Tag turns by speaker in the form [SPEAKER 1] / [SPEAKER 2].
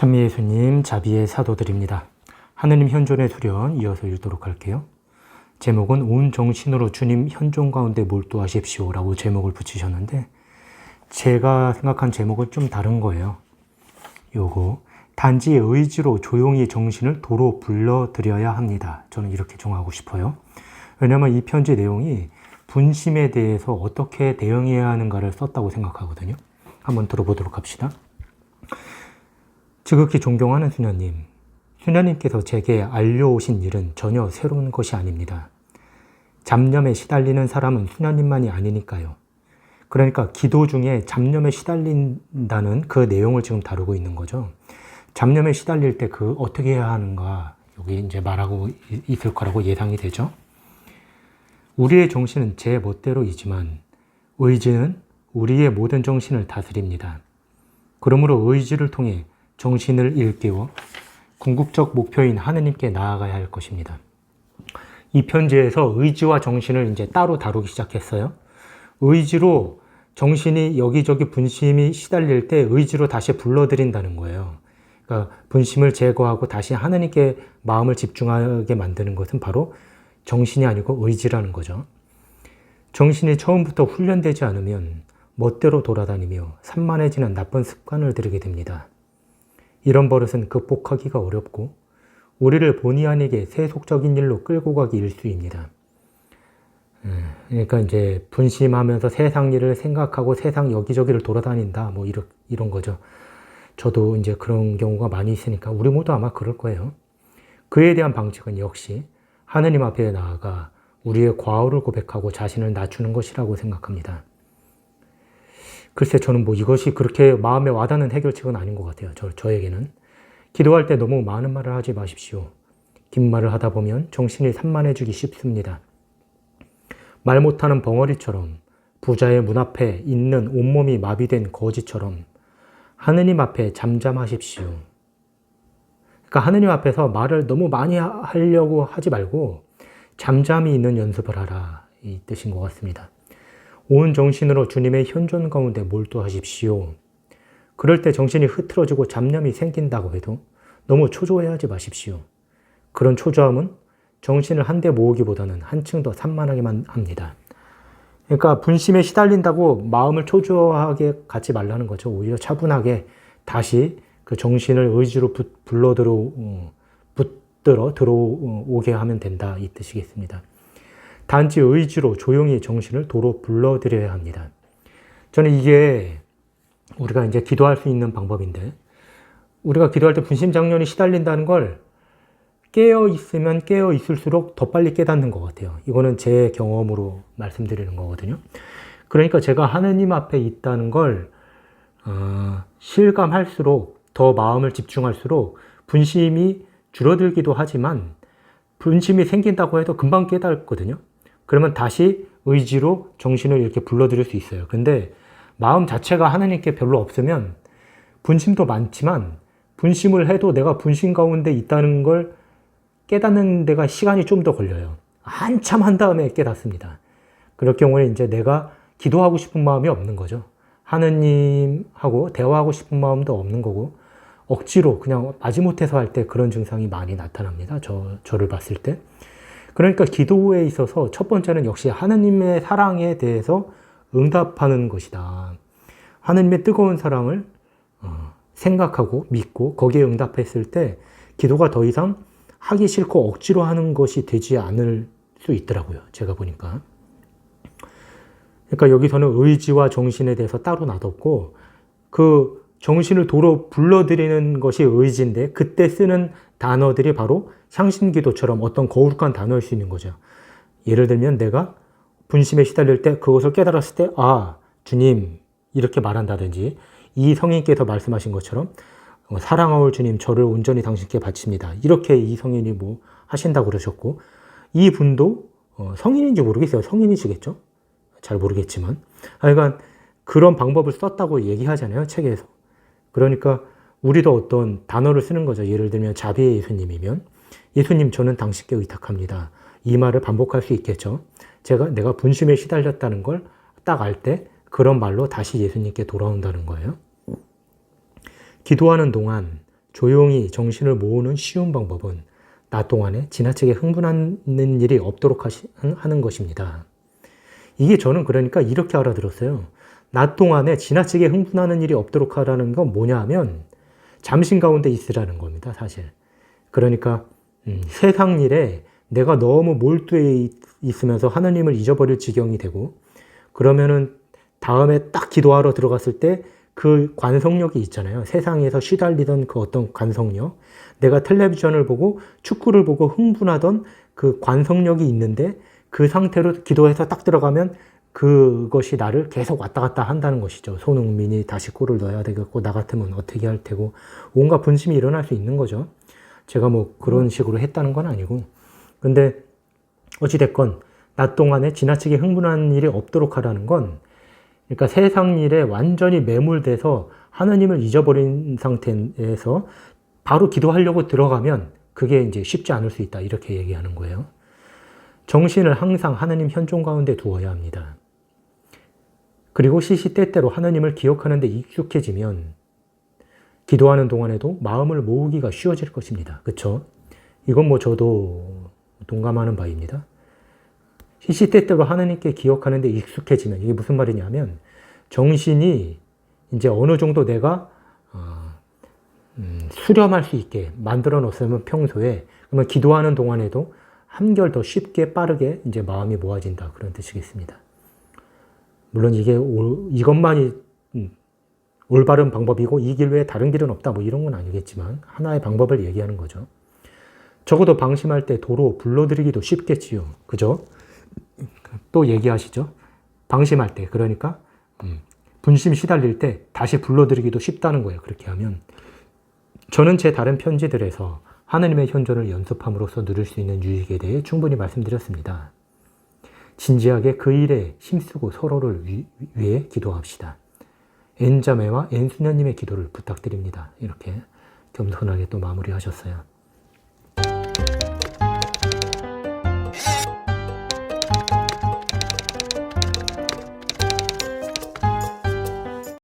[SPEAKER 1] 찬미예수님 자비의 사도들입니다. 하느님 현존의 수련 이어서 읽도록 할게요. 제목은 온 정신으로 주님 현존 가운데 몰두하십시오 라고 제목을 붙이셨는데 제가 생각한 제목은 좀 다른 거예요. 요거 단지 의지로 조용히 정신을 도로 불러들여야 합니다. 저는 이렇게 정하고 싶어요. 왜냐하면 이 편지 내용이 분심에 대해서 어떻게 대응해야 하는가를 썼다고 생각하거든요. 한번 들어보도록 합시다. 지극히 존경하는 수녀님, 수녀님께서 제게 알려오신 일은 전혀 새로운 것이 아닙니다. 잡념에 시달리는 사람은 수녀님만이 아니니까요. 그러니까 기도 중에 잡념에 시달린다는 그 내용을 지금 다루고 있는 거죠. 잡념에 시달릴 때 그 어떻게 해야 하는가, 여기 이제 말하고 있을 거라고 예상이 되죠. 우리의 정신은 제 멋대로이지만 의지는 우리의 모든 정신을 다스립니다. 그러므로 의지를 통해 정신을 일깨워 궁극적 목표인 하느님께 나아가야 할 것입니다. 이 편지에서 의지와 정신을 이제 따로 다루기 시작했어요. 의지로 정신이 여기저기 분심이 시달릴 때 의지로 다시 불러들인다는 거예요. 그러니까 분심을 제거하고 다시 하느님께 마음을 집중하게 만드는 것은 바로 정신이 아니고 의지라는 거죠. 정신이 처음부터 훈련되지 않으면 멋대로 돌아다니며 산만해지는 나쁜 습관을 들이게 됩니다. 이런 버릇은 극복하기가 어렵고 우리를 본의 아니게 세속적인 일로 끌고 가기 일쑤입니다. 그러니까 이제 분심하면서 세상 일을 생각하고 세상 여기저기를 돌아다닌다 뭐 이런 거죠. 저도 이제 그런 경우가 많이 있으니까 우리 모두 아마 그럴 거예요. 그에 대한 방책은 역시 하느님 앞에 나아가 우리의 과오를 고백하고 자신을 낮추는 것이라고 생각합니다. 글쎄 저는 뭐 이것이 그렇게 마음에 와닿는 해결책은 아닌 것 같아요. 저에게는. 기도할 때 너무 많은 말을 하지 마십시오. 긴 말을 하다 보면 정신이 산만해지기 쉽습니다. 말 못하는 벙어리처럼 부자의 문 앞에 있는 온몸이 마비된 거지처럼 하느님 앞에 잠잠하십시오. 그러니까 하느님 앞에서 말을 너무 많이 하려고 하지 말고 잠잠히 있는 연습을 하라 이 뜻인 것 같습니다. 온 정신으로 주님의 현존 가운데 몰두하십시오. 그럴 때 정신이 흐트러지고 잡념이 생긴다고 해도 너무 초조해하지 마십시오. 그런 초조함은 정신을 한데 모으기보다는 한층 더 산만하게만 합니다. 그러니까 분심에 시달린다고 마음을 초조하게 갖지 말라는 거죠. 오히려 차분하게 다시 그 정신을 의지로 붙들어 들어오게 하면 된다 이 뜻이겠습니다. 단지 의지로 조용히 정신을 도로 불러들여야 합니다. 저는 이게 우리가 이제 기도할 수 있는 방법인데 우리가 기도할 때 분심장년이 시달린다는 걸 깨어 있으면 깨어 있을수록 더 빨리 깨닫는 것 같아요. 이거는 제 경험으로 말씀드리는 거거든요. 그러니까 제가 하느님 앞에 있다는 걸 실감할수록 더 마음을 집중할수록 분심이 줄어들기도 하지만 분심이 생긴다고 해도 금방 깨닫거든요. 그러면 다시 의지로 정신을 이렇게 불러들일 수 있어요. 근데 마음 자체가 하느님께 별로 없으면 분심도 많지만 분심을 해도 내가 분심 가운데 있다는 걸 깨닫는 데가 시간이 좀 더 걸려요. 한참 한 다음에 깨닫습니다. 그럴 경우에 이제 내가 기도하고 싶은 마음이 없는 거죠. 하느님하고 대화하고 싶은 마음도 없는 거고 억지로 그냥 마지못해서 할 때 그런 증상이 많이 나타납니다. 저를 봤을 때. 그러니까 기도에 있어서 첫 번째는 역시 하느님의 사랑에 대해서 응답하는 것이다. 하느님의 뜨거운 사랑을 생각하고 믿고 거기에 응답했을 때 기도가 더 이상 하기 싫고 억지로 하는 것이 되지 않을 수 있더라고요. 제가 보니까. 그러니까 여기서는 의지와 정신에 대해서 따로 놔뒀고 그 정신을 도로 불러들이는 것이 의지인데 그때 쓰는 단어들이 바로 향신기도처럼 어떤 거룩한 단어일 수 있는 거죠. 예를 들면 내가 분심에 시달릴 때 그것을 깨달았을 때 주님 이렇게 말한다든지 이 성인께서 말씀하신 것처럼 사랑하올 주님 저를 온전히 당신께 바칩니다. 이렇게 이 성인이 뭐 하신다고 그러셨고 이 분도 성인인지 모르겠어요. 성인이시겠죠? 잘 모르겠지만 하여간 그런 방법을 썼다고 얘기하잖아요. 책에서. 그러니까 우리도 어떤 단어를 쓰는 거죠. 예를 들면 자비의 예수님이면 예수님 저는 당신께 의탁합니다. 이 말을 반복할 수 있겠죠. 내가 분심에 시달렸다는 걸 딱 알 때 그런 말로 다시 예수님께 돌아온다는 거예요. 기도하는 동안 조용히 정신을 모으는 쉬운 방법은 낮 동안에 지나치게 흥분하는 일이 없도록 하는 것입니다. 이게 저는 그러니까 이렇게 알아들었어요. 낮 동안에 지나치게 흥분하는 일이 없도록 하라는 건 뭐냐 하면 잠신 가운데 있으라는 겁니다, 사실. 그러니까 세상 일에 내가 너무 몰두해 있으면서 하나님을 잊어버릴 지경이 되고, 그러면은 다음에 딱 기도하러 들어갔을 때 그 관성력이 있잖아요. 세상에서 시달리던 그 어떤 관성력, 내가 텔레비전을 보고 축구를 보고 흥분하던 그 관성력이 있는데 그 상태로 기도해서 딱 들어가면 그것이 나를 계속 왔다 갔다 한다는 것이죠. 손흥민이 다시 골을 넣어야 되겠고 나 같으면 어떻게 할 테고 온갖 분심이 일어날 수 있는 거죠. 제가 뭐 그런 식으로 했다는 건 아니고. 근데 어찌됐건 낮 동안에 지나치게 흥분하는 일이 없도록 하라는 건, 그러니까 세상 일에 완전히 매몰돼서 하나님을 잊어버린 상태에서 바로 기도하려고 들어가면 그게 이제 쉽지 않을 수 있다, 이렇게 얘기하는 거예요. 정신을 항상 하나님 현존 가운데 두어야 합니다. 그리고 시시때때로 하나님을 기억하는 데 익숙해지면 기도하는 동안에도 마음을 모으기가 쉬워질 것입니다. 그렇죠? 이건 뭐 저도 동감하는 바입니다. 시시때때로 하나님께 기억하는 데 익숙해지면, 이게 무슨 말이냐면 정신이 이제 어느 정도 내가 수렴할 수 있게 만들어 놓으면 평소에, 그러면 기도하는 동안에도 한결 더 쉽게 빠르게 이제 마음이 모아진다, 그런 뜻이겠습니다. 물론 이것만이 올바른 방법이고 이 길 외에 다른 길은 없다, 뭐 이런 건 아니겠지만 하나의 방법을 얘기하는 거죠. 적어도 방심할 때 도로 불러들이기도 쉽겠지요. 그죠? 또 얘기하시죠. 방심할 때, 그러니까 분심 시달릴 때 다시 불러들이기도 쉽다는 거예요. 그렇게 하면. 저는 제 다른 편지들에서 하나님의 현존을 연습함으로써 누릴 수 있는 유익에 대해 충분히 말씀드렸습니다. 진지하게 그 일에 힘쓰고 서로를 위해 기도합시다. N자매와 N수녀님의 기도를 부탁드립니다. 이렇게 겸손하게 또 마무리하셨어요.